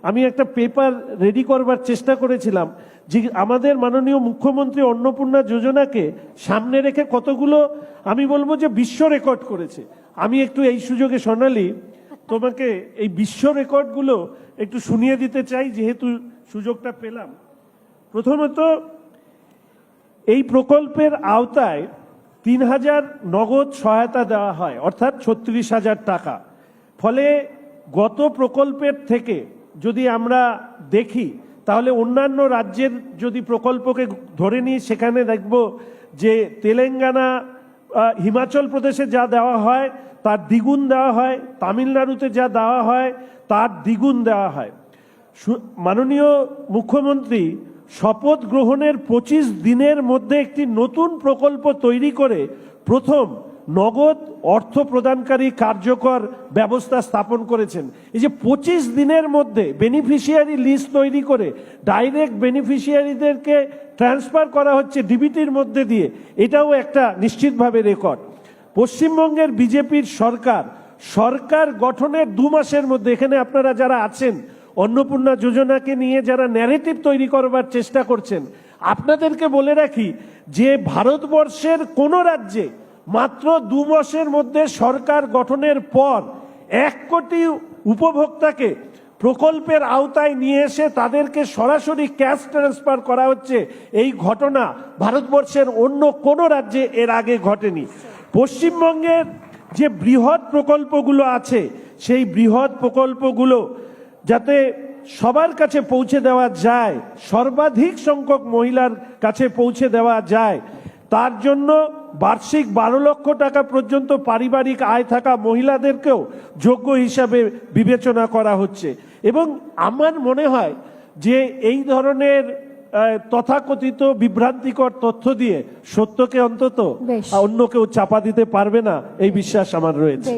আমি একটা paper ready করবার চেষ্টা করেছিলাম যে আমাদের মাননীয় মুখ্যমন্ত্রী অন্নপূর্ণা যোজনাকে সামনে রেখে কতগুলো আমি বলবো যে বিশ্ব রেকর্ড করেছে। আমি একটু এই সুযোগে সোনালী তোমাকে এই বিশ্ব রেকর্ডগুলো একটু শুনিয়ে দিতে চাই, যেহেতু সুযোগটা পেলাম। প্রথমত, এই প্রকল্পের আওতায় ৩,০০০ নগদ সহায়তা দেওয়া হয়, অর্থাৎ ৩৬,০০০ টাকা। ফলে গত প্রকল্পের থেকে যদি আমরা দেখি তাহলে অন্যান্য রাজ্যের যদি প্রকল্পকে ধরে নিই, সেখানে দেখব যে তেলেঙ্গানা, হিমাচল প্রদেশে যা দেওয়া হয় তার দ্বিগুণ দেওয়া হয়, তামিলনাড়ুতে যা দেওয়া হয় তার দ্বিগুণ দেওয়া হয়। মাননীয় মুখ্যমন্ত্রী শপথ গ্রহণের ২৫ দিনের মধ্যে একটি নতুন প্রকল্প তৈরি করে প্রথম নগদ অর্থ প্রদানকারী কার্যকর ব্যবস্থা স্থাপন করেছেন। এই যে ২৫ দিনের মধ্যে বেনিফিশিয়ারি লিস্ট তৈরি করে ডাইরেক্ট বেনিফিশিয়ারিদেরকে ট্রান্সফার করা হচ্ছে ডিবিটির মধ্যে দিয়ে, এটাও একটা নিশ্চিতভাবে রেকর্ড। পশ্চিমবঙ্গের বিজেপির সরকার গঠনের ২ মাসের মধ্যে, এখানে আপনারা যারা আছেন অন্নপূর্ণা যোজনাকে নিয়ে যারা ন্যারেটিভ তৈরি করবার চেষ্টা করছেন, আপনাদেরকে বলে রাখি যে ভারতবর্ষের কোন রাজ্যে মাত্র ২ মাসের মধ্যে সরকার গঠনের পর ১ কোটি উপভোক্তাকে প্রকল্পের আওতায় নিয়ে এসে তাদেরকে সরাসরি ক্যাশ ট্রান্সফার করা হচ্ছে। এই ঘটনা ভারতবর্ষের অন্য কোনো রাজ্যে এর আগে ঘটেনি। পশ্চিমবঙ্গের যে বৃহৎ প্রকল্পগুলো আছে, সেই বৃহৎ প্রকল্পগুলো যাতে সবার কাছে পৌঁছে দেওয়া যায়, সর্বাধিক সংখ্যক মহিলার কাছে পৌঁছে দেওয়া যায়, তার জন্য বার্ষিক ১২ লক্ষ টাকা পর্যন্ত পারিবারিক আয় থাকা মহিলাদেরকেও যোগ্য হিসাবে বিবেচনা করা হচ্ছে। এবং আমার মনে হয় যে এই ধরনের তথাকথিত বিভ্রান্তিকর তথ্য দিয়ে সত্যকে অন্তত অন্য কেউ চাপা দিতে পারবে না, এই বিশ্বাস আমার রয়েছে।